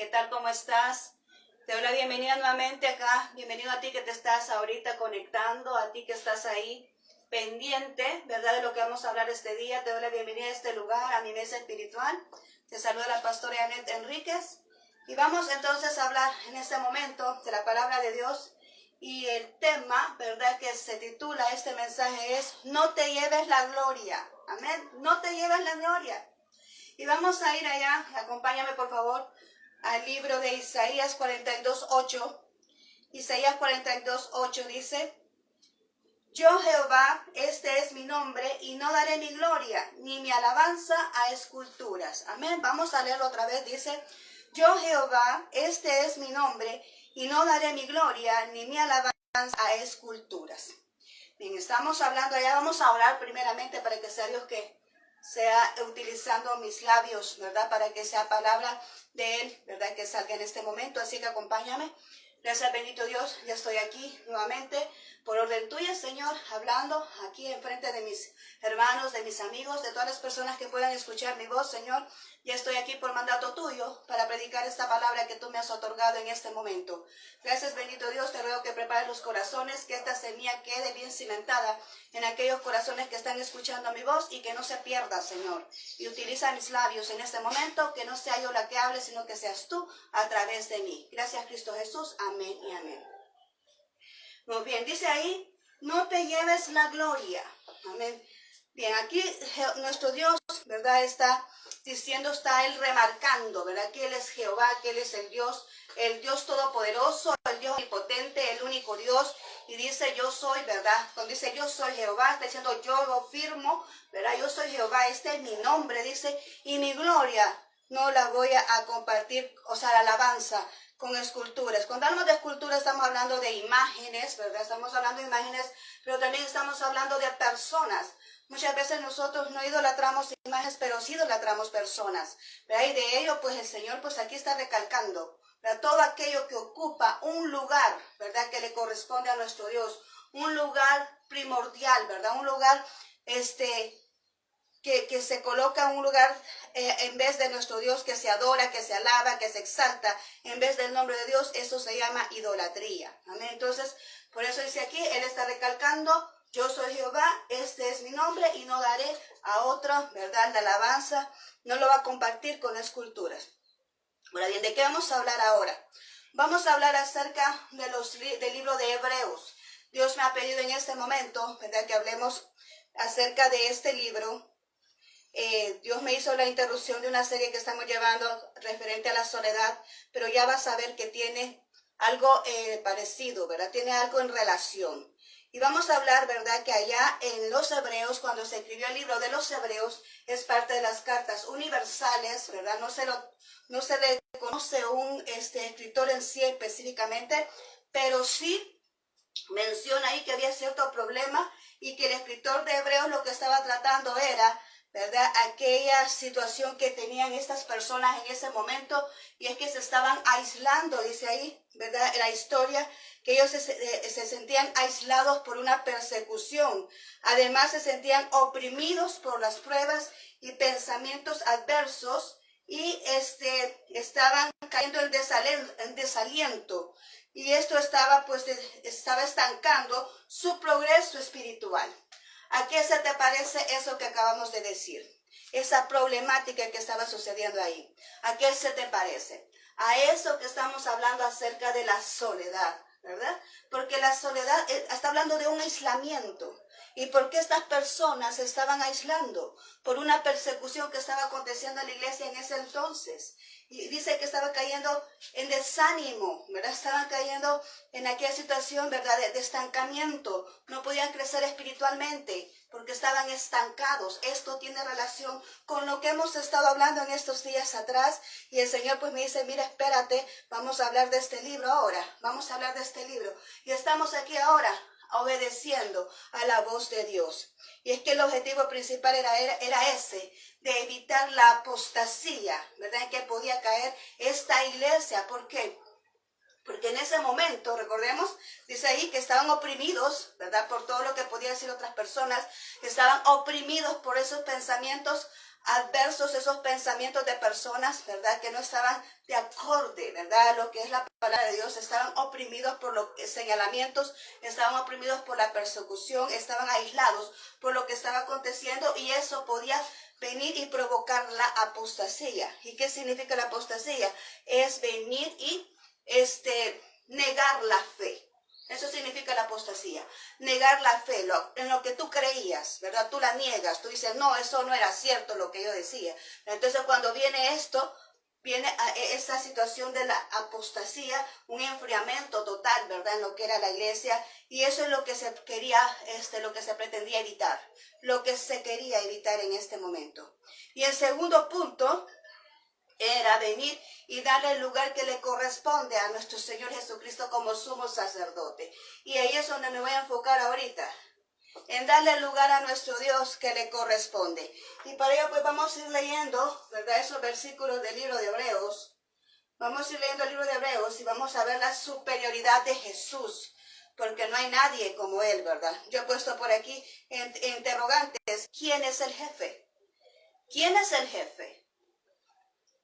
¿Qué tal? ¿Cómo estás? Te doy la bienvenida nuevamente acá. Bienvenido a ti que te estás ahorita conectando, a ti que estás ahí pendiente, ¿verdad? De lo que vamos a hablar este día. Te doy la bienvenida a este lugar, a mi mesa espiritual. Te saluda la pastora Janet Enríquez. Y vamos entonces a hablar en este momento de la palabra de Dios. Y el tema, ¿verdad? Que se titula este mensaje es: no te lleves la gloria. Amén. No te lleves la gloria. Y vamos a ir allá, acompáñame por favor, al libro de Isaías 42:8. Isaías 42:8 dice: yo Jehová, este es mi nombre, y no daré mi gloria, ni mi alabanza a esculturas. Amén. Vamos a leerlo otra vez. Dice: yo Jehová, este es mi nombre, y no daré mi gloria, ni mi alabanza a esculturas. Bien, estamos hablando allá. Vamos a orar primeramente para que sea Dios que sea utilizando mis labios, ¿verdad? Para que sea palabra de Él, ¿verdad? Que salga en este momento. Así que acompáñame. Gracias, bendito Dios. Ya estoy aquí nuevamente por orden tuya, Señor, hablando aquí enfrente de mis hermanos, de mis amigos, de todas las personas que puedan escuchar mi voz, Señor. Ya estoy aquí por mandato tuyo para predicar esta palabra que tú me has otorgado en este momento. Gracias, bendito Dios. Te ruego que prepares los corazones, que esta semilla quede bien cimentada en aquellos corazones que están escuchando mi voz y que no se pierda, Señor. Y utiliza mis labios en este momento, que no sea yo la que hable, sino que seas tú a través de mí. Gracias, Cristo Jesús. Amén y amén. Muy bien, dice ahí: no te lleves la gloria. Amén. Bien, aquí nuestro Dios, ¿verdad? Está diciendo, está Él remarcando, ¿verdad? Que Él es Jehová, que Él es el Dios todopoderoso, el Dios omnipotente, el único Dios. Y dice: yo soy, ¿verdad? Cuando dice yo soy Jehová, está diciendo: yo lo firmo, ¿verdad? Yo soy Jehová, este es mi nombre, dice, y mi gloria no la voy a compartir, o sea, la alabanza con esculturas. Cuando hablamos de esculturas estamos hablando de imágenes, ¿verdad? Estamos hablando de imágenes, pero también estamos hablando de personas. Muchas veces nosotros no idolatramos imágenes, pero sí idolatramos personas, ¿verdad? Y de ello, pues el Señor, pues aquí está recalcando, ¿verdad? Todo aquello que ocupa un lugar, ¿verdad? Que le corresponde a nuestro Dios, un lugar primordial, ¿verdad? Un lugar, que se coloca en un lugar en vez de nuestro Dios, que se adora, que se alaba, que se exalta, en vez del nombre de Dios. Eso se llama idolatría. Amén. Entonces, por eso dice aquí, Él está recalcando: yo soy Jehová, este es mi nombre, y no daré a otro, ¿verdad?, la alabanza, no lo va a compartir con esculturas. Ahora bien, ¿de qué vamos a hablar ahora? Vamos a hablar acerca del libro de Hebreos. Dios me ha pedido en este momento, ¿verdad?, que hablemos acerca de este libro. Dios me hizo la interrupción de una serie que estamos llevando referente a la soledad, pero ya vas a ver que tiene algo parecido, ¿verdad? Tiene algo en relación. Y vamos a hablar, ¿verdad?, que allá en los Hebreos, cuando se escribió el libro de los Hebreos, es parte de las cartas universales, ¿verdad? No se le conoce un escritor en sí específicamente, pero sí menciona ahí que había cierto problema y que el escritor de Hebreos lo que estaba tratando era, ¿verdad?, aquella situación que tenían estas personas en ese momento, y es que se estaban aislando, dice ahí, ¿verdad?, la historia, que ellos se sentían aislados por una persecución. Además, se sentían oprimidos por las pruebas y pensamientos adversos, y estaban cayendo en desaliento. Y esto estaba estancando su progreso espiritual. ¿A qué se te parece eso que acabamos de decir? Esa problemática que estaba sucediendo ahí. ¿A qué se te parece? A eso que estamos hablando acerca de la soledad, ¿verdad? Porque la soledad está hablando de un aislamiento. ¿Y por qué estas personas se estaban aislando? Por una persecución que estaba aconteciendo en la iglesia en ese entonces. Y dice que estaba cayendo en desánimo, ¿verdad? Estaban cayendo en aquella situación, ¿verdad?, de estancamiento. No podían crecer espiritualmente porque estaban estancados. Esto tiene relación con lo que hemos estado hablando en estos días atrás. Y el Señor pues me dice: mira, espérate, vamos a hablar de este libro ahora. Vamos a hablar de este libro. Y estamos aquí ahora obedeciendo a la voz de Dios. Y es que el objetivo principal era ese, de evitar la apostasía, ¿verdad?, en que podía caer esta iglesia. ¿Por qué? Porque en ese momento, recordemos, dice ahí que estaban oprimidos, ¿verdad?, por todo lo que podían decir otras personas. Estaban oprimidos por esos pensamientos adversos, esos pensamientos de personas, ¿verdad? Que no estaban de acorde, ¿verdad? Lo que es la palabra de Dios, estaban oprimidos por los señalamientos, estaban oprimidos por la persecución, estaban aislados por lo que estaba aconteciendo y eso podía venir y provocar la apostasía. ¿Y qué significa la apostasía? Es venir y negar la fe. Eso significa la apostasía, negar la fe, en lo que tú creías, ¿verdad? Tú la niegas, tú dices, no, eso no era cierto lo que yo decía. Entonces cuando viene esto, viene a esa situación de la apostasía, un enfriamiento total, ¿verdad? En lo que era la iglesia, y eso es lo que se quería, lo que se pretendía evitar, lo que se quería evitar en este momento. Y el segundo punto era venir y darle el lugar que le corresponde a nuestro Señor Jesucristo como sumo sacerdote. Y ahí es donde me voy a enfocar ahorita, en darle el lugar a nuestro Dios que le corresponde. Y para ello pues vamos a ir leyendo, ¿verdad? Esos versículos del libro de Hebreos. Vamos a ir leyendo el libro de Hebreos y vamos a ver la superioridad de Jesús, porque no hay nadie como Él, ¿verdad? Yo he puesto por aquí interrogantes. ¿Quién es el jefe? ¿Quién es el jefe?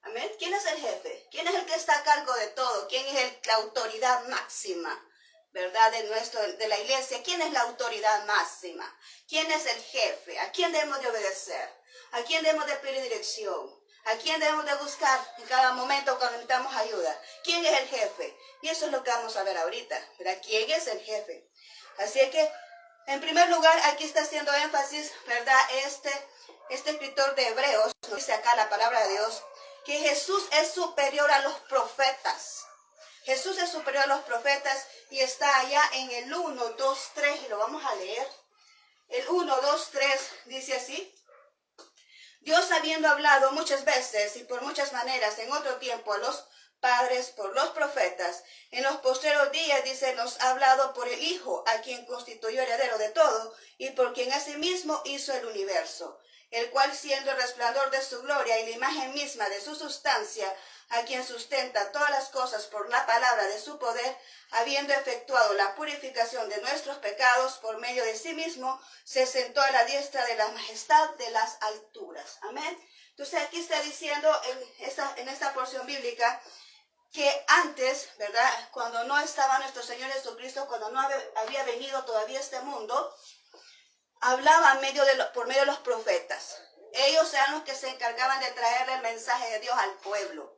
Amén. ¿Quién es el jefe? ¿Quién es el que está a cargo de todo? ¿Quién es la autoridad máxima, verdad, de la iglesia? ¿Quién es la autoridad máxima? ¿Quién es el jefe? ¿A quién debemos de obedecer? ¿A quién debemos de pedir dirección? ¿A quién debemos de buscar en cada momento cuando necesitamos ayuda? ¿Quién es el jefe? Y eso es lo que vamos a ver ahorita, ¿verdad? ¿Quién es el jefe? Así que, en primer lugar, aquí está haciendo énfasis, ¿verdad? Este escritor de Hebreos, nos dice acá la palabra de Dios, que Jesús es superior a los profetas. Jesús es superior a los profetas y está allá en el 1, 2, 3 y lo vamos a leer. El 1, 2, 3 dice así. Dios habiendo hablado muchas veces y por muchas maneras en otro tiempo a los padres por los profetas, en los postreros días, dice, nos ha hablado por el Hijo, a quien constituyó heredero de todo y por quien asimismo hizo el universo, el cual siendo el resplandor de su gloria y la imagen misma de su sustancia, a quien sustenta todas las cosas por la palabra de su poder, habiendo efectuado la purificación de nuestros pecados por medio de sí mismo, se sentó a la diestra de la majestad de las alturas. Amén. Entonces aquí está diciendo en esta porción bíblica que antes, ¿verdad? Cuando no estaba nuestro Señor Jesucristo, cuando no había venido todavía a este mundo, hablaba por medio de los profetas. Ellos eran los que se encargaban de traerle el mensaje de Dios al pueblo.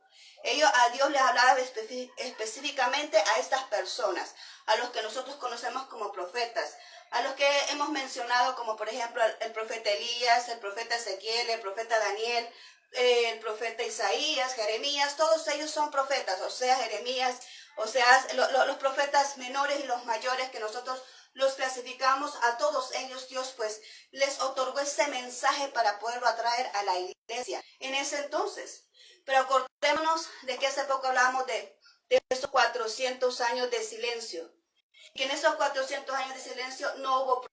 A Dios les hablaba específicamente a estas personas, a los que nosotros conocemos como profetas, a los que hemos mencionado como por ejemplo el profeta Elías, el profeta Ezequiel, el profeta Daniel, el profeta Isaías, Jeremías, todos ellos son profetas, o sea, Jeremías, o sea, los profetas menores y los mayores que nosotros los clasificamos, a todos ellos Dios pues les otorgó ese mensaje para poderlo atraer a la iglesia en ese entonces. Pero acordémonos de que hace poco hablábamos de esos 400 años de silencio, que en esos 400 años de silencio no hubo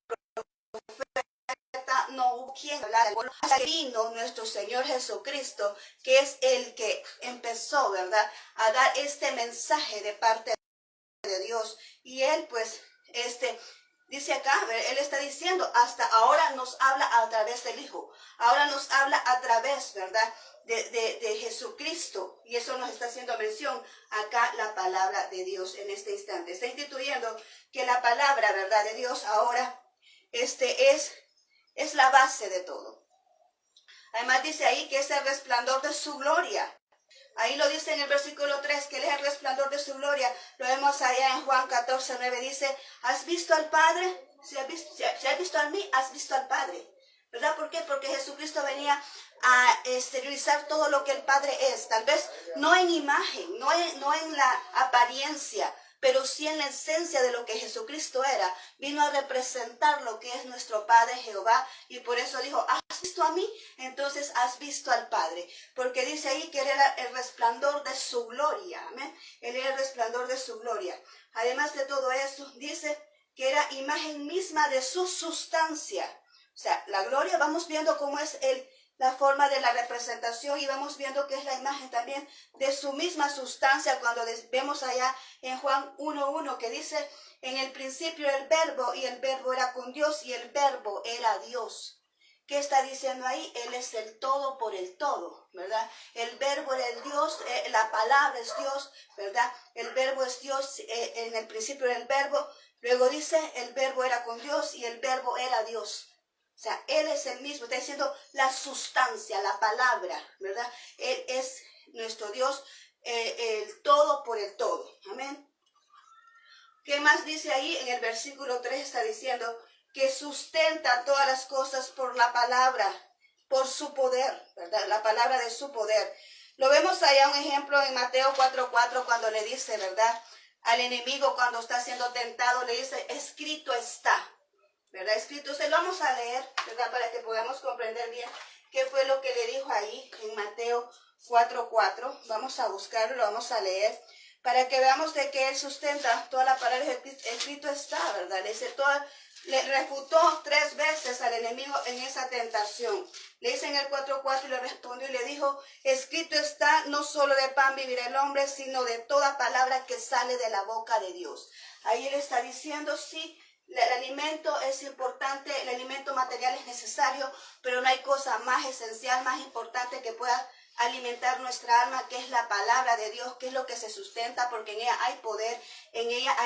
profeta, no hubo quien hablara, hasta que vino nuestro Señor Jesucristo, que es el que empezó, ¿verdad?, a dar este mensaje de parte de Dios. Y Él pues, dice acá, Él está diciendo, hasta ahora nos habla a través del Hijo, ahora nos habla a través, ¿verdad?, de Jesucristo, y eso nos está haciendo mención acá la palabra de Dios en este instante. Está instituyendo que la palabra, ¿verdad?, de Dios ahora es la base de todo. Además dice ahí que es el resplandor de su gloria. Ahí lo dice en el versículo 3, que Él es el resplandor de su gloria. Lo vemos allá en Juan 14, 9, dice, ¿has visto al Padre? Si has visto a mí, has visto al Padre. ¿Verdad? ¿Por qué? Porque Jesucristo venía a exteriorizar todo lo que el Padre es. Tal vez no en imagen, no en la apariencia, pero sí en la esencia de lo que Jesucristo era. Vino a representar lo que es nuestro Padre Jehová, y por eso dijo, ¿has visto a mí? Entonces has visto al Padre, porque dice ahí que Él era el resplandor de su gloria. Amén. Él era el resplandor de su gloria. Además de todo eso, dice que era imagen misma de su sustancia. O sea, la gloria, vamos viendo cómo es la forma de la representación, y vamos viendo que es la imagen también de su misma sustancia, cuando vemos allá en Juan 1:1 que dice, en el principio el verbo, y el verbo era con Dios, y el verbo era Dios. ¿Qué está diciendo ahí? Él es el todo por el todo, ¿verdad? El verbo era el Dios, la palabra es Dios, ¿verdad? El verbo es Dios, en el principio era el verbo. Luego dice, el verbo era con Dios y el verbo era Dios. O sea, Él es el mismo, está diciendo la sustancia, la palabra, ¿verdad? Él es nuestro Dios, el todo por el todo. Amén. ¿Qué más dice ahí? En el versículo 3 está diciendo que sustenta todas las cosas por la palabra, por su poder, ¿verdad? La palabra de su poder. Lo vemos allá un ejemplo en Mateo 4:4 cuando le dice, ¿verdad? Al enemigo cuando está siendo tentado le dice, escrito está, ¿verdad? Escrito, se lo vamos a leer, ¿verdad? Para que podamos comprender bien qué fue lo que le dijo ahí en Mateo 4:4. Vamos a buscarlo, lo vamos a leer, para que veamos de que Él sustenta toda la palabra escrito está, ¿verdad? Le refutó 3 veces al enemigo en esa tentación. Le dice en el 4:4 y le respondió y le dijo, escrito está, no solo de pan vivirá el hombre, sino de toda palabra que sale de la boca de Dios. Ahí Él está diciendo, sí, el alimento es importante, el alimento material es necesario, pero no hay cosa más esencial, más importante que pueda alimentar nuestra alma, que es la palabra de Dios, que es lo que se sustenta, porque en ella hay poder, en ella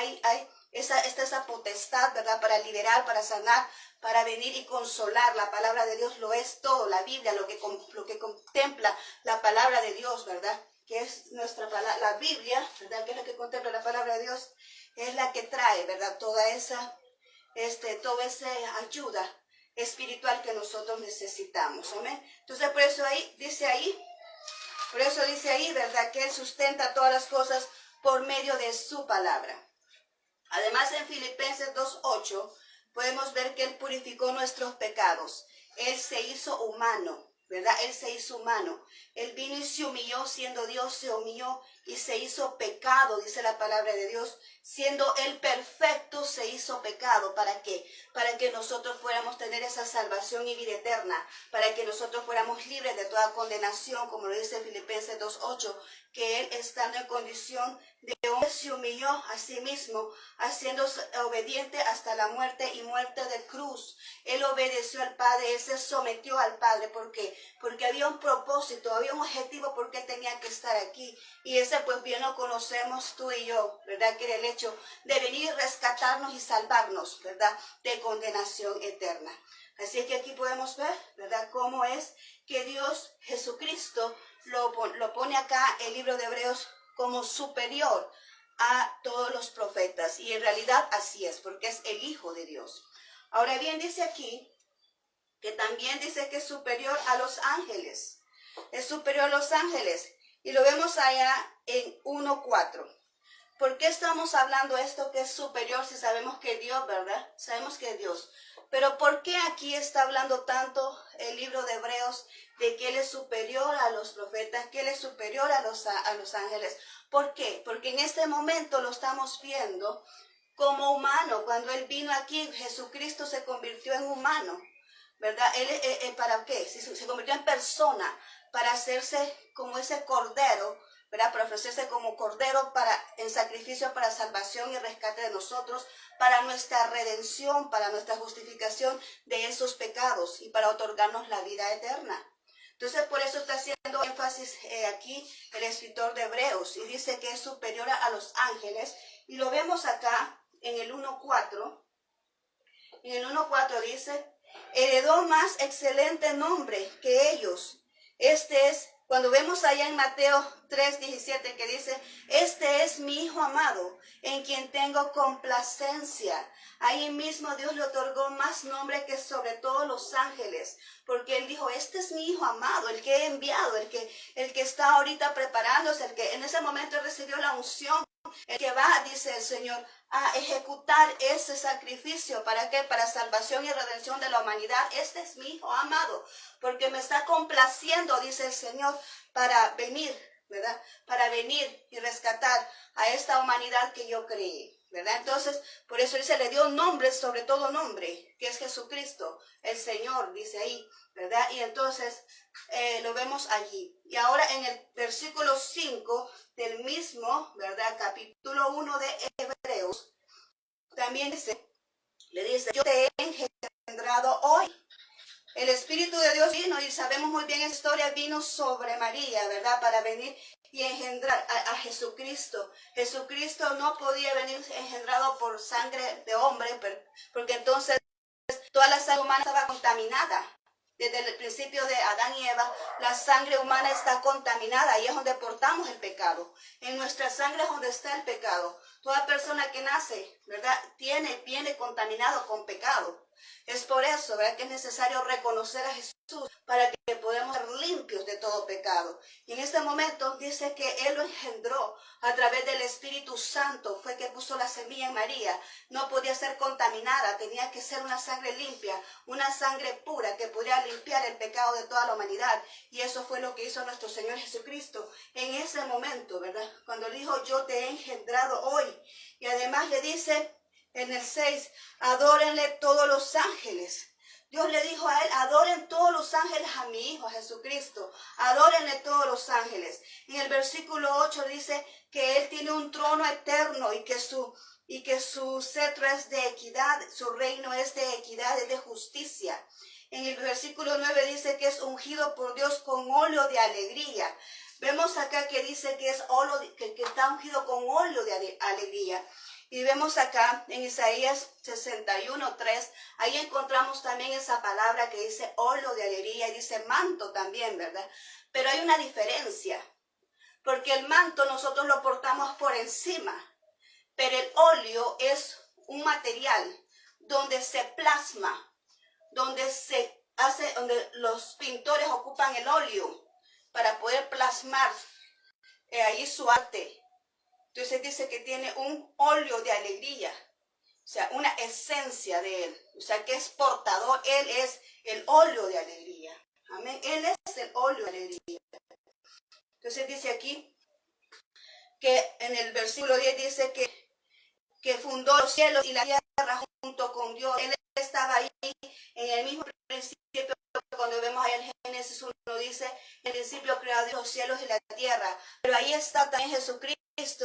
está esa potestad, ¿verdad? Para liberar, para sanar, para venir y consolar. La palabra de Dios lo es todo, la Biblia, lo que contempla la palabra de Dios, ¿verdad? Que es nuestra palabra, la Biblia, ¿verdad? Que es lo que contempla la palabra de Dios, es la que trae, ¿verdad? Toda esa ayuda espiritual que nosotros necesitamos. Amén. Entonces, por eso dice ahí, ¿verdad? Que Él sustenta todas las cosas por medio de su palabra. Además, en Filipenses 2:8 podemos ver que Él purificó nuestros pecados. Él se hizo humano, ¿verdad? Él se hizo humano. Él vino y se humilló, siendo Dios, se humilló y se hizo pecado, dice la palabra de Dios. Siendo Él perfecto, se hizo pecado. ¿Para qué? Para que nosotros fuéramos tener esa salvación y vida eterna. Para que nosotros fuéramos libres de toda condenación, como lo dice Filipenses 2:8, que Él, estando en condición de hombre, se humilló a sí mismo, haciéndose obediente hasta la muerte y muerte de cruz. Él obedeció al Padre, Él se sometió al Padre. ¿Por qué? Porque había un propósito, había un objetivo por qué tenía que estar aquí. Y ese pues bien lo conocemos tú y yo, ¿verdad? Que era el hecho de venir y rescatarnos y salvarnos, ¿verdad? De condenación eterna. Así que aquí podemos ver, ¿verdad? Cómo es que Dios, Jesucristo, lo pone acá el libro de Hebreos como superior a todos los profetas. Y en realidad así es, porque es el Hijo de Dios. Ahora bien, dice aquí que también dice que es superior a los ángeles. Es superior a los ángeles. Y lo vemos allá en 1:4. ¿Por qué estamos hablando esto que es superior si sabemos que Dios, ¿verdad? Sabemos que es Dios. Pero ¿por qué aquí está hablando tanto el libro de Hebreos de que Él es superior a los profetas, que Él es superior a los ángeles? ¿Por qué? Porque en este momento lo estamos viendo como humano. Cuando Él vino aquí, Jesucristo se convirtió en humano, ¿verdad? Él, ¿para qué? Se convirtió en persona para hacerse como ese cordero, ¿verdad? Para ofrecerse como cordero en sacrificio para salvación y rescate de nosotros, para nuestra redención, para nuestra justificación de esos pecados y para otorgarnos la vida eterna. Entonces, por eso está haciendo énfasis aquí el escritor de Hebreos y dice que es superior a los ángeles. Y lo vemos acá en el 1:4. En el 1:4 dice, heredó más excelente nombre que ellos. Este es, cuando vemos allá en Mateo 3:17 que dice, este es mi Hijo amado, en quien tengo complacencia. Ahí mismo Dios le otorgó más nombre que sobre todos los ángeles, porque Él dijo, este es mi Hijo amado, el que he enviado, el que está ahorita preparándose, el que en ese momento recibió la unción, el que va, dice el Señor, a ejecutar ese sacrificio. ¿Para qué? Para salvación y redención de la humanidad. Este es mi Hijo amado, porque me está complaciendo, dice el Señor, para venir, ¿verdad? Para venir y rescatar a esta humanidad que yo creé, ¿verdad? Entonces, por eso dice, le dio nombre sobre todo nombre, que es Jesucristo, el Señor, dice ahí, ¿verdad? Y entonces lo vemos allí. Y ahora en el versículo 5 del mismo, ¿verdad? Capítulo 1 de Hebreos, también le dice, yo te he engendrado hoy. El Espíritu de Dios vino, y sabemos muy bien esa historia, vino sobre María, ¿verdad? Para venir y engendrar a Jesucristo. Jesucristo no podía venir engendrado por sangre de hombre, porque entonces toda la sangre humana estaba contaminada. Desde el principio de Adán y Eva, la sangre humana está contaminada. Ahí es donde portamos el pecado. En nuestra sangre es donde está el pecado. Toda persona que nace, ¿verdad?, viene contaminado con pecado. Es por eso, ¿verdad?, que es necesario reconocer a Jesús para que podamos ser limpios de todo pecado. Y en este momento dice que Él lo engendró a través del Espíritu Santo. Fue que puso la semilla en María. No podía ser contaminada, tenía que ser una sangre limpia, una sangre pura que pudiera limpiar el pecado de toda la humanidad. Y eso fue lo que hizo nuestro Señor Jesucristo en ese momento, ¿verdad? Cuando dijo, yo te he engendrado hoy. Y además le dice en el 6, adórenle todos los ángeles. Dios le dijo a él, adoren todos los ángeles a mi Hijo, a Jesucristo. Adórenle todos los ángeles. En el versículo 8 dice que Él tiene un trono eterno y que su cetro es de equidad, su reino es de equidad, es de justicia. En el versículo 9 dice que es ungido por Dios con óleo de alegría. Vemos acá que dice que es óleo, que está ungido con óleo de alegría. Y vemos acá en Isaías 61:3, ahí encontramos también esa palabra que dice óleo de alegría y dice manto también, ¿verdad? Pero hay una diferencia, porque el manto nosotros lo portamos por encima, pero el óleo es un material donde se plasma, donde los pintores ocupan el óleo para poder plasmar ahí su arte. Entonces dice que tiene un óleo de alegría, o sea, una esencia de Él, o sea, que es portador. Él es el óleo de alegría. Amén. Él es el óleo de alegría. Entonces dice aquí que en el versículo 10 dice que fundó los cielos y la tierra junto con Dios. Él estaba ahí en el mismo principio. Cuando vemos ahí en Génesis 1 dice, en el principio creó Dios los cielos y la tierra. Pero ahí está también Jesucristo.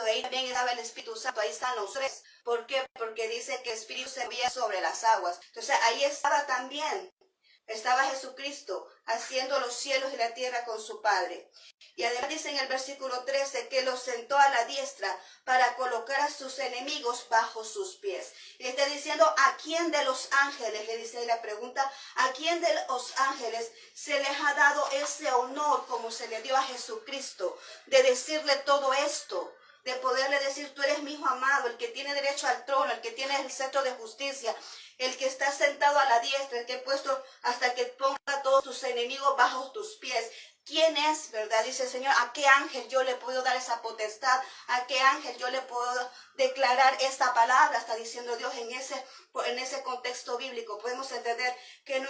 Ahí también estaba el Espíritu Santo, ahí están los tres. ¿Por qué? Porque dice que el Espíritu se movía sobre las aguas. Entonces ahí estaba Jesucristo haciendo los cielos y la tierra con su Padre. Y además dice en el versículo 13 que lo sentó a la diestra para colocar a sus enemigos bajo sus pies. Y está diciendo, ¿a quién de los ángeles? Le dice la pregunta, ¿a quién de los ángeles se les ha dado ese honor como se le dio a Jesucristo de decirle todo esto? De poderle decir, tú eres mi Hijo amado, el que tiene derecho al trono, el que tiene el cetro de justicia, el que está sentado a la diestra, el que he puesto hasta que ponga a todos tus enemigos bajo tus pies. ¿Quién es, verdad? Dice el Señor, ¿a qué ángel yo le puedo dar esa potestad? ¿A qué ángel yo le puedo declarar esta palabra? Está diciendo Dios en ese contexto bíblico. Podemos entender que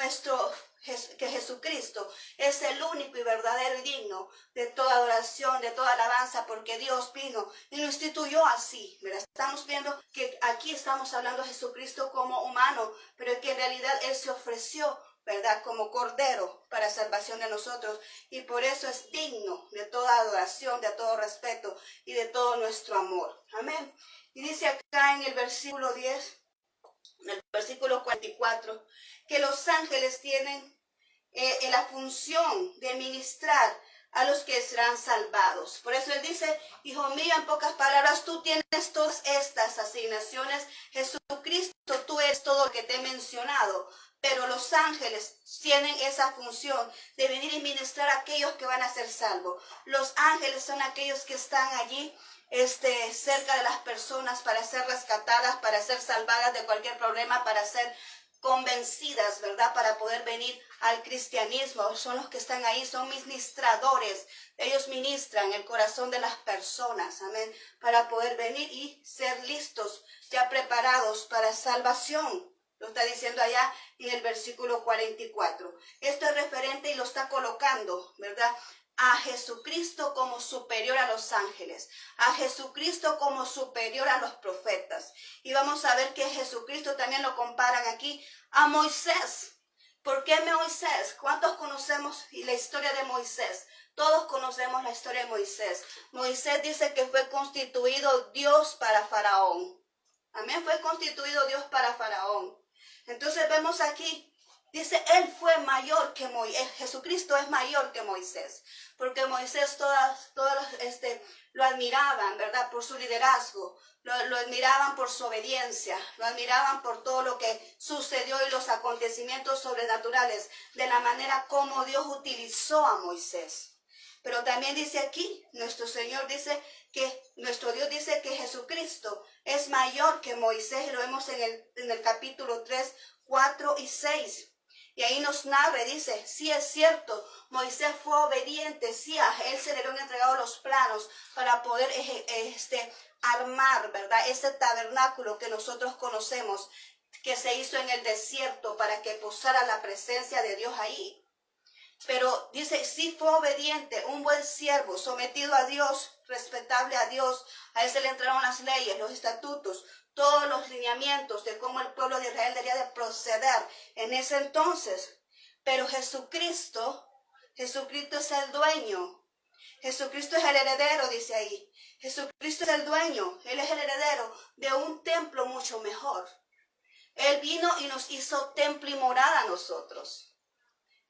Jesucristo es el único y verdadero y digno de toda adoración, de toda alabanza, porque Dios vino y lo instituyó así. ¿Verdad? Estamos viendo que aquí estamos hablando de Jesucristo como humano, pero que en realidad Él se ofreció, ¿verdad?, como cordero para salvación de nosotros, y por eso es digno de toda adoración, de todo respeto y de todo nuestro amor. Amén. Y dice acá en el versículo 10, en el versículo 44, que los ángeles tienen la función de ministrar a los que serán salvados. Por eso Él dice, hijo mío, en pocas palabras, tú tienes todas estas asignaciones. Jesucristo, tú eres todo lo que te he mencionado. Pero los ángeles tienen esa función de venir y ministrar a aquellos que van a ser salvos. Los ángeles son aquellos que están allí cerca de las personas para ser rescatadas, para ser salvadas de cualquier problema, para ser convencidas, ¿verdad?, para poder venir al cristianismo. Son los que están ahí, son ministradores. Ellos ministran el corazón de las personas, amén, para poder venir y ser listos, ya preparados para salvación. Lo está diciendo allá en el versículo 44. Esto es referente y lo está colocando, ¿verdad?, a Jesucristo como superior a los ángeles, a Jesucristo como superior a los profetas. Y vamos a ver que Jesucristo también lo comparan aquí a Moisés. ¿Por qué Moisés? ¿Cuántos conocemos la historia de Moisés? Todos conocemos la historia de Moisés. Moisés dice que fue constituido Dios para Faraón. Amén, fue constituido Dios para Faraón. Entonces vemos aquí, Dice, él fue mayor que Moisés. Jesucristo es mayor que Moisés. Porque Moisés todas lo admiraban, ¿verdad? Por su liderazgo. Lo admiraban por su obediencia. Lo admiraban por todo lo que sucedió y los acontecimientos sobrenaturales. De la manera como Dios utilizó a Moisés. Pero también dice aquí, nuestro Dios dice que Jesucristo es mayor que Moisés. Y lo vemos en el capítulo 3, 4 y 6. Y ahí nos narra y dice, sí es cierto, Moisés fue obediente, sí, a él se le habían entregado los planos para poder armar, ¿verdad? Ese tabernáculo que nosotros conocemos, que se hizo en el desierto para que posara la presencia de Dios ahí. Pero dice, sí fue obediente, un buen siervo, sometido a Dios, respetable a Dios. A él se le entregaron las leyes, los estatutos, todos los lineamientos de cómo el pueblo de Israel debía de proceder en ese entonces. Pero Jesucristo es el dueño. Jesucristo es el heredero, dice ahí. Jesucristo es el dueño, él es el heredero de un templo mucho mejor. Él vino y nos hizo templo y morada a nosotros.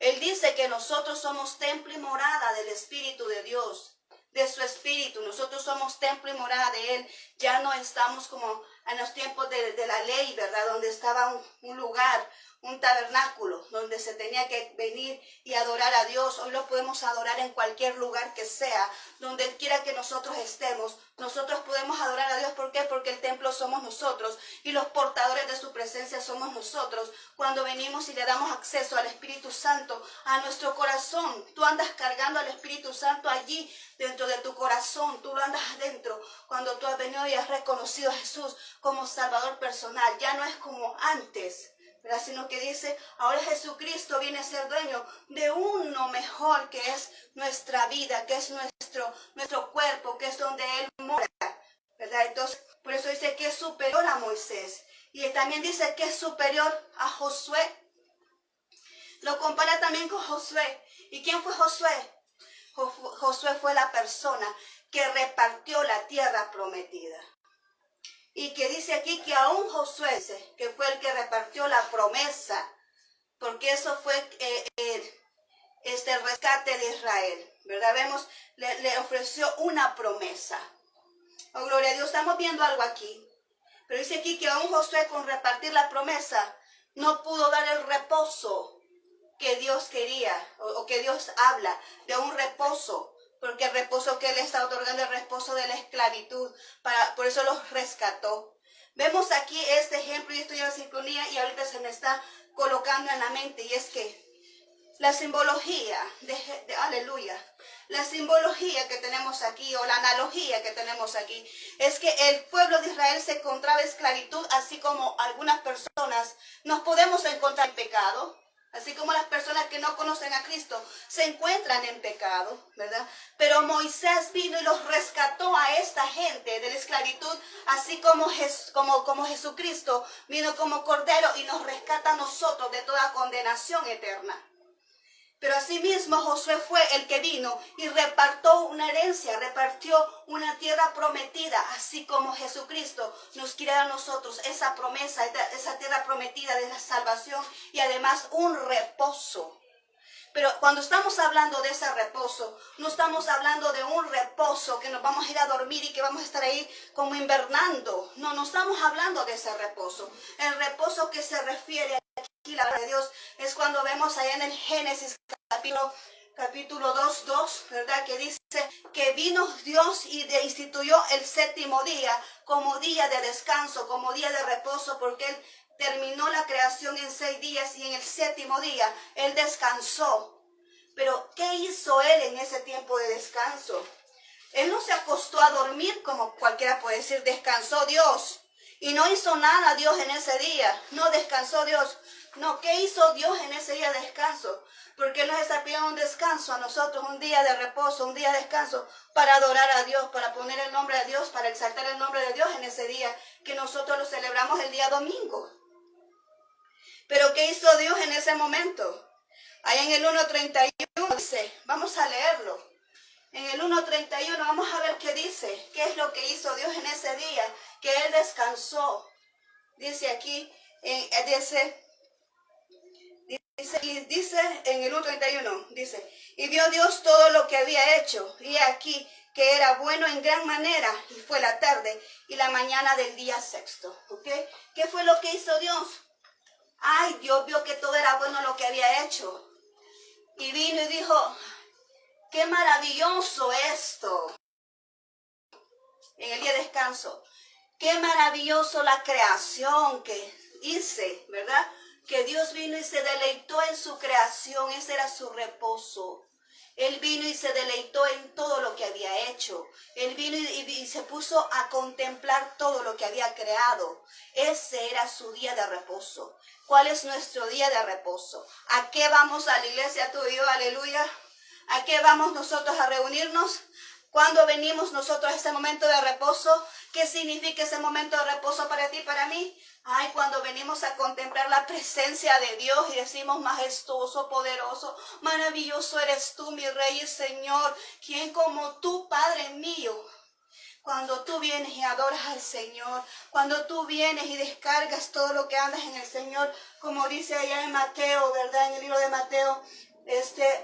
Él dice que nosotros somos templo y morada del Espíritu de Dios, de su Espíritu. Nosotros somos templo y morada de Él. Ya no estamos como en los tiempos de la ley, ¿verdad? Donde estaba un lugar, un tabernáculo, donde se tenía que venir y adorar a Dios. Hoy lo podemos adorar en cualquier lugar que sea, donde quiera que nosotros estemos. Nosotros podemos adorar a Dios. ¿Por qué? Porque el templo somos nosotros y los portadores de su presencia somos nosotros. Cuando venimos y le damos acceso al Espíritu Santo a nuestro corazón, tú andas cargando al Espíritu Santo allí dentro de tu corazón, tú lo andas adentro. Cuando tú has venido y has reconocido a Jesús como Salvador personal, ya no es como antes, ¿verdad? Sino que dice, ahora Jesucristo viene a ser dueño de uno mejor, que es nuestra vida, que es nuestro cuerpo, que es donde Él mora, ¿verdad? Entonces, por eso dice que es superior a Moisés. Y también dice que es superior a Josué. Lo compara también con Josué. ¿Y quién fue Josué? Josué fue la persona que repartió la tierra prometida. Y que dice aquí que aún Josué, que fue el que repartió la promesa, porque eso fue el rescate de Israel, ¿verdad? Vemos, le ofreció una promesa. Oh, gloria a Dios, estamos viendo algo aquí. Pero dice aquí que aún Josué, con repartir la promesa, no pudo dar el reposo que Dios quería, o que Dios habla de un reposo, porque el reposo que Él está otorgando es el reposo de la esclavitud, por eso los rescató. Vemos aquí este ejemplo, y esto ya es sincronía, y ahorita se me está colocando en la mente, y es que la simbología aleluya, la simbología que tenemos aquí, o la analogía que tenemos aquí, es que el pueblo de Israel se encontraba en esclavitud, así como algunas personas nos podemos encontrar en pecado. Así como las personas que no conocen a Cristo se encuentran en pecado, ¿verdad? Pero Moisés vino y los rescató a esta gente de la esclavitud, así como Jesucristo vino como Cordero y nos rescata a nosotros de toda condenación eterna. Pero asimismo Josué fue el que vino y repartió una herencia, repartió una tierra prometida, así como Jesucristo nos quiere a nosotros esa promesa, esa tierra prometida de la salvación y además un reposo. Pero cuando estamos hablando de ese reposo, no estamos hablando de un reposo que nos vamos a ir a dormir y que vamos a estar ahí como invernando. No estamos hablando de ese reposo. El reposo que se refiere aquí, la palabra de Dios, es cuando vemos allá en el Génesis capítulo 2:2, ¿verdad? Que dice que vino Dios y instituyó el séptimo día como día de descanso, como día de reposo, porque Él terminó la creación en 6 días y en el séptimo día Él descansó. Pero ¿qué hizo Él en ese tiempo de descanso? Él no se acostó a dormir como cualquiera puede decir, descansó Dios. Y no hizo nada Dios en ese día. No descansó Dios. No, ¿qué hizo Dios en ese día de descanso? Porque Él nos está pidiendo un descanso a nosotros, un día de reposo, un día de descanso para adorar a Dios, para poner el nombre de Dios, para exaltar el nombre de Dios en ese día que nosotros lo celebramos el día domingo. Pero ¿qué hizo Dios en ese momento? Ahí en el 1:31 dice, vamos a leerlo. En el 1:31 vamos a ver qué dice, qué es lo que hizo Dios en ese día, que Él descansó. Dice aquí, dice Dice en el 1:31, dice, y vio Dios todo lo que había hecho, y aquí que era bueno en gran manera, y fue la tarde y la mañana del día sexto. ¿Ok? ¿Qué fue lo que hizo Dios? Ay, Dios vio que todo era bueno lo que había hecho. Y vino y dijo, qué maravilloso esto. En el día de descanso. Qué maravilloso la creación que hice, ¿verdad? Que Dios vino y se deleitó en su creación, ese era su reposo. Él vino y se deleitó en todo lo que había hecho. Él vino y se puso a contemplar todo lo que había creado. Ese era su día de reposo. ¿Cuál es nuestro día de reposo? ¿A qué vamos a la iglesia tú y yo? Aleluya. ¿A qué vamos nosotros a reunirnos? Cuando venimos nosotros a ese momento de reposo, ¿qué significa ese momento de reposo para ti y para mí? Ay, cuando venimos a contemplar la presencia de Dios y decimos, majestuoso, poderoso, maravilloso eres tú, mi Rey y Señor, ¿quién como tú, Padre mío? Cuando tú vienes y adoras al Señor, cuando tú vienes y descargas todo lo que andas en el Señor, como dice allá en Mateo, ¿verdad? En el libro de Mateo,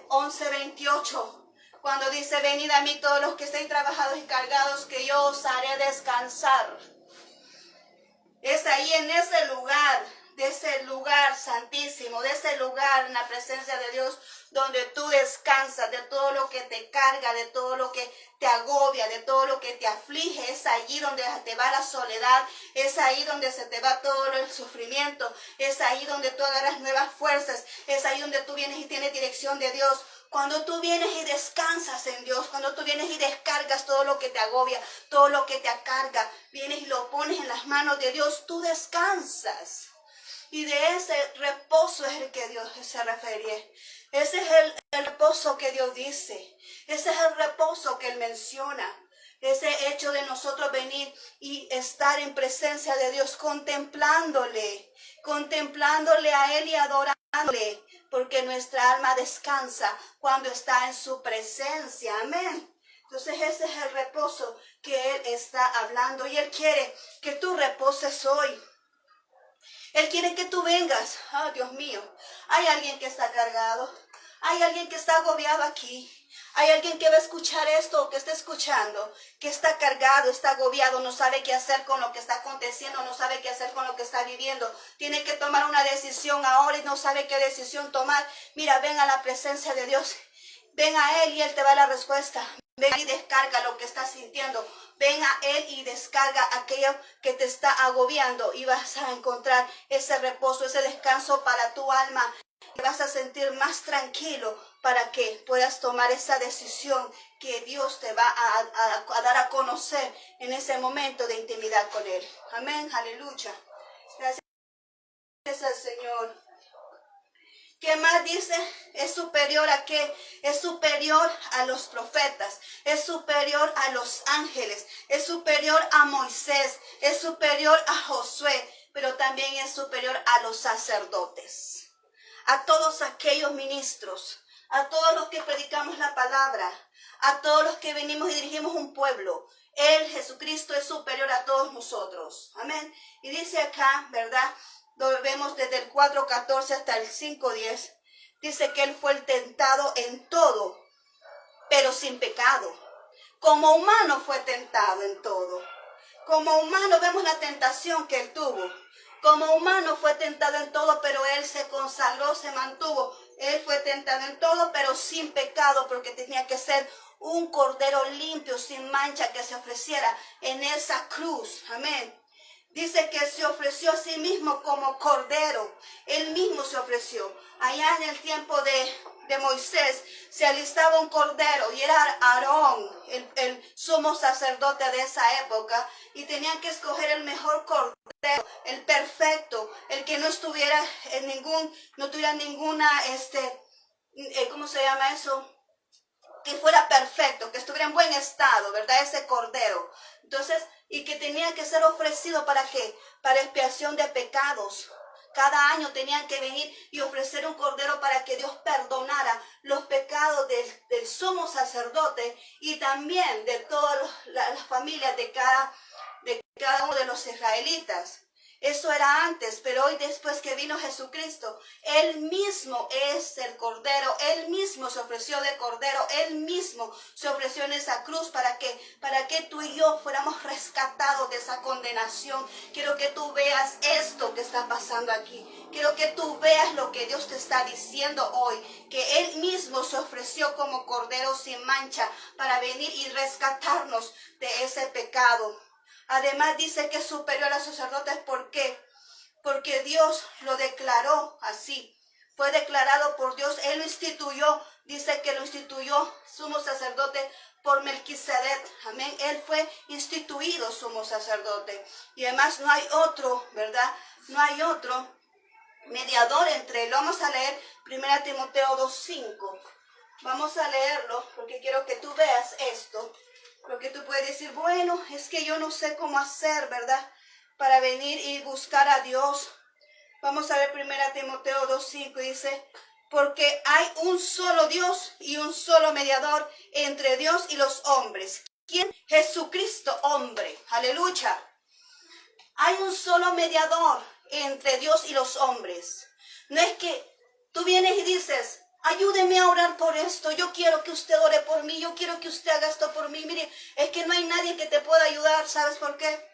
11:28. Cuando dice, venid a mí todos los que estéis trabajados y cargados, que yo os haré descansar. Es ahí en ese lugar, de ese lugar santísimo, de ese lugar en la presencia de Dios, donde tú descansas de todo lo que te carga, de todo lo que te agobia, de todo lo que te aflige. Es allí donde te va la soledad, es ahí donde se te va todo el sufrimiento, es ahí donde tú agarras nuevas fuerzas, es ahí donde tú vienes y tienes dirección de Dios. Cuando tú vienes y descansas en Dios, cuando tú vienes y descargas todo lo que te agobia, todo lo que te acarga, vienes y lo pones en las manos de Dios, tú descansas. Y de ese reposo es el que Dios se refiere. Ese es el reposo que Dios dice. Ese es el reposo que Él menciona. Ese hecho de nosotros venir y estar en presencia de Dios, contemplándole a Él y adorándole, porque nuestra alma descansa cuando está en su presencia. Amén. Entonces ese es el reposo que Él está hablando y Él quiere que tú reposes hoy. Él quiere que tú vengas. Oh, Dios mío. Hay alguien que está cargado. Hay alguien que está agobiado aquí. Hay alguien que va a escuchar esto o que está escuchando, que está cargado, está agobiado, no sabe qué hacer con lo que está aconteciendo, no sabe qué hacer con lo que está viviendo. Tiene que tomar una decisión ahora y no sabe qué decisión tomar. Mira, ven a la presencia de Dios. Ven a Él y Él te va a dar la respuesta. Ven y descarga lo que estás sintiendo. Ven a Él y descarga aquello que te está agobiando y vas a encontrar ese reposo, ese descanso para tu alma. Te vas a sentir más tranquilo para que puedas tomar esa decisión que Dios te va a dar a conocer en ese momento de intimidad con Él. Amén, aleluya. Gracias al Señor. ¿Qué más dice? Es superior a qué? Es superior a los profetas, es superior a los ángeles, es superior a Moisés, es superior a Josué, pero también es superior a los sacerdotes, a todos aquellos ministros, a todos los que predicamos la palabra, a todos los que venimos y dirigimos un pueblo. Él, Jesucristo, es superior a todos nosotros. Amén. Y dice acá, ¿verdad? Lo vemos desde el 4:14 hasta el 5:10. Dice que Él fue el tentado en todo, pero sin pecado. Como humano fue tentado en todo. Como humano vemos la tentación que Él tuvo. Como humano fue tentado en todo, pero Él se consagró, se mantuvo. Él fue tentado en todo, pero sin pecado, porque tenía que ser un cordero limpio, sin mancha, que se ofreciera en esa cruz. Amén. Dice que se ofreció a sí mismo como cordero. Él mismo se ofreció. Allá en el tiempo de Moisés se alistaba un cordero y era Aarón, el sumo sacerdote de esa época. Y tenían que escoger el mejor cordero, el perfecto, el que no estuviera no tuviera ninguna, ¿cómo se llama eso? Que fuera perfecto, que estuviera en buen estado, ¿verdad? Ese cordero. Entonces, y que tenía que ser ofrecido ¿para qué? Para expiación de pecados. Cada año tenían que venir y ofrecer un cordero para que Dios perdonara los pecados del sumo sacerdote y también de todas las familias de cada uno de los israelitas. Eso era antes, pero hoy después que vino Jesucristo, Él mismo es el Cordero, Él mismo se ofreció de Cordero, Él mismo se ofreció en esa cruz para que tú y yo fuéramos rescatados de esa condenación. Quiero que tú veas esto que está pasando aquí. Quiero que tú veas lo que Dios te está diciendo hoy, que Él mismo se ofreció como Cordero sin mancha para venir y rescatarnos de ese pecado. Además dice que es superior a los sacerdotes. ¿Por qué? Porque Dios lo declaró así. Fue declarado por Dios. Él lo instituyó. Dice que lo instituyó sumo sacerdote por Melquisedec. Amén. Él fue instituido sumo sacerdote. Y además no hay otro, ¿verdad? No hay otro mediador entre él. Vamos a leer 1 Timoteo 2:5. Vamos a leerlo porque quiero que tú veas esto. Porque tú puedes decir, bueno, es que yo no sé cómo hacer, ¿verdad? Para venir y buscar a Dios. Vamos a ver 1 Timoteo 2:5, dice, porque hay un solo Dios y un solo mediador entre Dios y los hombres. ¿Quién? Jesucristo, hombre. Aleluya. Hay un solo mediador entre Dios y los hombres. No es que tú vienes y dices, ayúdeme a orar por esto, yo quiero que usted ore por mí, yo quiero que usted haga esto por mí. Mire, es que no hay nadie que te pueda ayudar, ¿sabes por qué?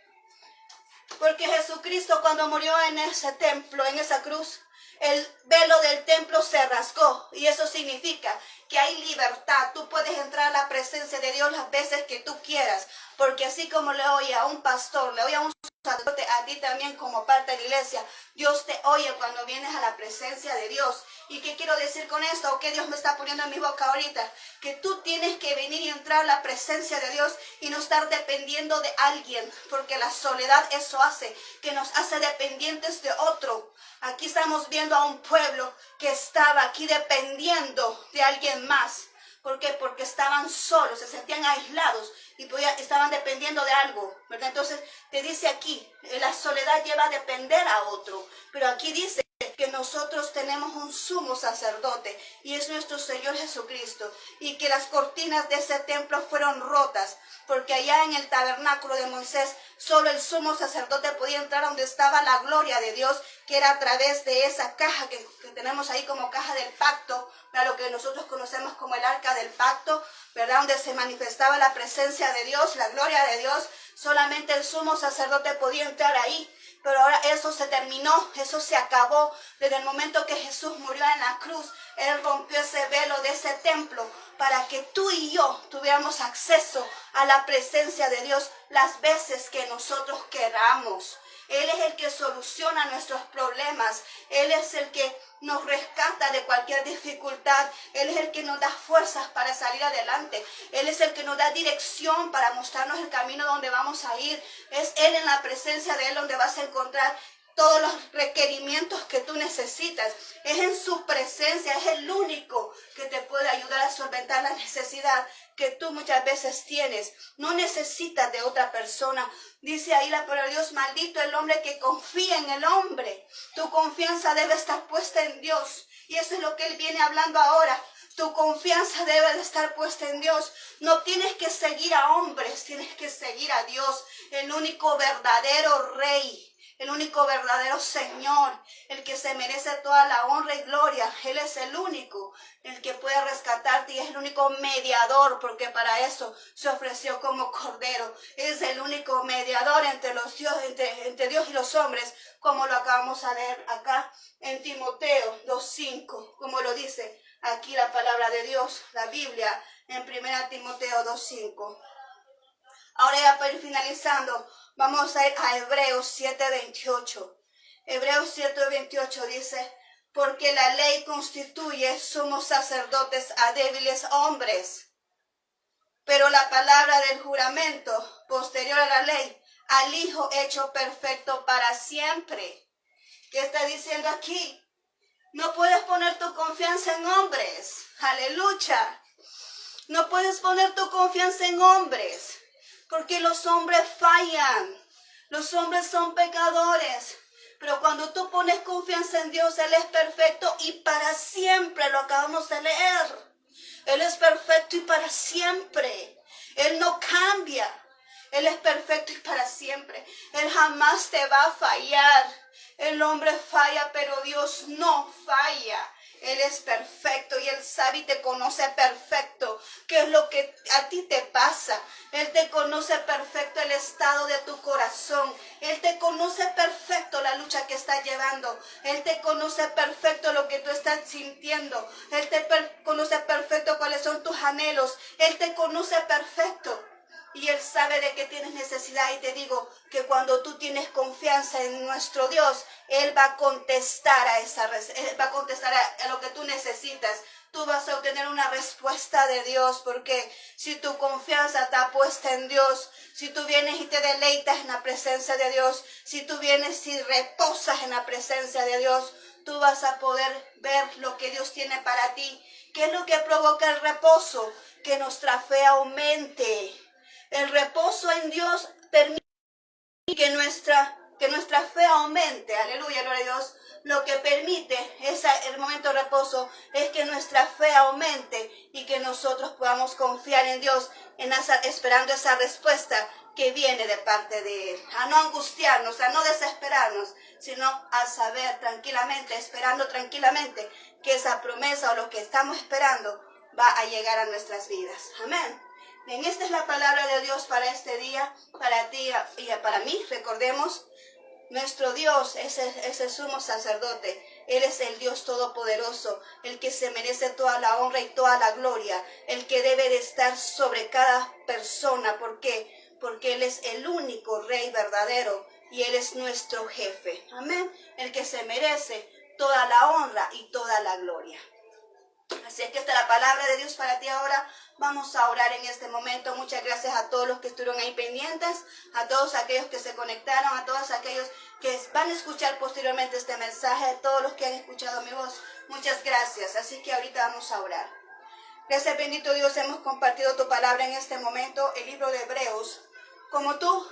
Porque Jesucristo cuando murió en ese templo, en esa cruz, el velo del templo se rasgó y eso significa que hay libertad. Tú puedes entrar a la presencia de Dios las veces que tú quieras, porque así como le oye a un pastor, le oye a un sacerdote, a ti también como parte de la iglesia, Dios te oye cuando vienes a la presencia de Dios. ¿Y qué quiero decir con esto? ¿O qué Dios me está poniendo en mi boca ahorita? Que tú tienes que venir y entrar a la presencia de Dios y no estar dependiendo de alguien, porque la soledad eso hace, que nos hace dependientes de otro. Aquí estamos viendo a un pueblo que estaba aquí dependiendo de alguien más. ¿Por qué? Porque estaban solos, se sentían aislados y estaban dependiendo de algo, ¿verdad? Entonces te dice aquí, la soledad lleva a depender a otro, pero aquí dice que nosotros tenemos un sumo sacerdote y es nuestro Señor Jesucristo, y que las cortinas de ese templo fueron rotas, porque allá en el tabernáculo de Moisés solo el sumo sacerdote podía entrar donde estaba la gloria de Dios, que era a través de esa caja que tenemos ahí como caja del pacto, ¿verdad? Lo que nosotros conocemos como el arca del pacto, ¿verdad? Donde se manifestaba la presencia de Dios, la gloria de Dios. Solamente el sumo sacerdote podía entrar ahí. Pero ahora eso se terminó, eso se acabó. Desde el momento que Jesús murió en la cruz, Él rompió ese velo de ese templo para que tú y yo tuviéramos acceso a la presencia de Dios las veces que nosotros queramos. Él es el que soluciona nuestros problemas. Él es el que nos rescata de cualquier dificultad. Él es el que nos da fuerzas para salir adelante. Él es el que nos da dirección para mostrarnos el camino donde vamos a ir. Es Él, en la presencia de Él, donde vas a encontrar todos los requerimientos que tú necesitas. Es en su presencia, es el único que te puede ayudar a solventar la necesidad que tú muchas veces tienes. No necesitas de otra persona. Dice ahí la palabra de Dios, maldito el hombre que confía en el hombre. Tu confianza debe estar puesta en Dios. Y eso es lo que Él viene hablando ahora. Tu confianza debe de estar puesta en Dios. No tienes que seguir a hombres, tienes que seguir a Dios, el único verdadero Rey. El único verdadero Señor, el que se merece toda la honra y gloria. Él es el único, el que puede rescatarte, y es el único mediador, porque para eso se ofreció como Cordero. Es el único mediador entre Dios y los hombres, como lo acabamos de leer acá en Timoteo 2:5, como lo dice aquí la palabra de Dios, la Biblia, en 1 Timoteo 2:5. Ahora ya para ir finalizando, vamos a ir a Hebreos 7:28. Hebreos 7:28 dice, porque la ley constituye sumos sacerdotes a débiles hombres, pero la palabra del juramento posterior a la ley, al Hijo hecho perfecto para siempre. ¿Qué está diciendo aquí? No puedes poner tu confianza en hombres. Aleluya. No puedes poner tu confianza en hombres. Porque los hombres fallan, los hombres son pecadores, pero cuando tú pones confianza en Dios, Él es perfecto y para siempre, lo acabamos de leer. Él es perfecto y para siempre, Él no cambia. Él es perfecto y para siempre. Él jamás te va a fallar. El hombre falla, pero Dios no falla. Él es perfecto y Él sabe y te conoce perfecto qué es lo que a ti te pasa. Él te conoce perfecto el estado de tu corazón. Él te conoce perfecto la lucha que estás llevando. Él te conoce perfecto lo que tú estás sintiendo. Él te conoce perfecto cuáles son tus anhelos. Él te conoce perfecto. Y Él sabe de qué tienes necesidad. Y te digo que cuando tú tienes confianza en nuestro Dios, Él va a contestar Él va a contestar a lo que tú necesitas. Tú vas a obtener una respuesta de Dios, porque si tu confianza está puesta en Dios, si tú vienes y te deleitas en la presencia de Dios, si tú vienes y reposas en la presencia de Dios, tú vas a poder ver lo que Dios tiene para ti. ¿Qué es lo que provoca el reposo? Que nuestra fe aumente. El reposo en Dios permite que nuestra fe aumente. Aleluya, gloria a Dios. Lo que permite el momento de reposo es que nuestra fe aumente y que nosotros podamos confiar en Dios, esperando esa respuesta que viene de parte de Él. A no angustiarnos, a no desesperarnos, sino a saber tranquilamente, esperando tranquilamente que esa promesa o lo que estamos esperando va a llegar a nuestras vidas. Amén. Bien, esta es la palabra de Dios para este día, para ti y para mí. Recordemos, nuestro Dios es el sumo sacerdote. Él es el Dios todopoderoso, el que se merece toda la honra y toda la gloria, el que debe de estar sobre cada persona. ¿Por qué? Porque Él es el único Rey verdadero y Él es nuestro jefe. Amén. El que se merece toda la honra y toda la gloria. Así es que esta es la palabra de Dios para ti ahora. Vamos a orar en este momento. Muchas gracias a todos los que estuvieron ahí pendientes, a todos aquellos que se conectaron, a todos aquellos que van a escuchar posteriormente este mensaje, a todos los que han escuchado mi voz. Muchas gracias. Así que ahorita vamos a orar. Gracias, bendito Dios, hemos compartido tu palabra en este momento, el libro de Hebreos. Como tú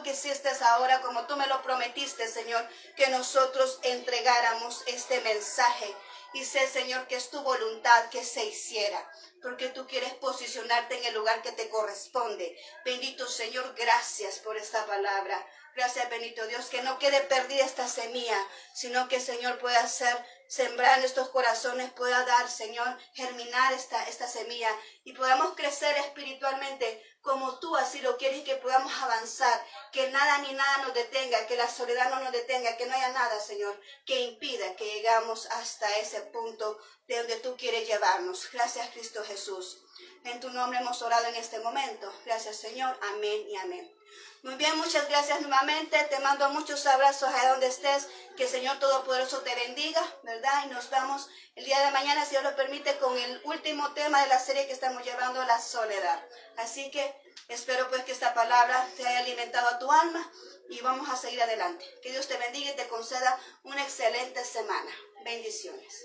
quisiste ahora, como tú me lo prometiste, Señor, que nosotros entregáramos este mensaje. Y sé, Señor, que es tu voluntad que se hiciera, porque tú quieres posicionarte en el lugar que te corresponde. Bendito Señor, gracias por esta palabra. Gracias, bendito Dios, que no quede perdida esta semilla, sino que, Señor, pueda sembrar en estos corazones, pueda dar, Señor, germinar esta semilla y podamos crecer espiritualmente como tú así lo quieres, y que podamos avanzar, que nada ni nada nos detenga, que la soledad no nos detenga, que no haya nada, Señor, que impida que llegamos hasta ese punto de donde tú quieres llevarnos. Gracias, Cristo Jesús. En tu nombre hemos orado en este momento. Gracias, Señor. Amén y amén. Muy bien, muchas gracias nuevamente. Te mando muchos abrazos a donde estés. Que el Señor Todopoderoso te bendiga, ¿verdad? Y nos vemos el día de mañana, si Dios lo permite, con el último tema de la serie que estamos llevando, la soledad. Así que espero pues que esta palabra te haya alimentado a tu alma y vamos a seguir adelante. Que Dios te bendiga y te conceda una excelente semana. Bendiciones.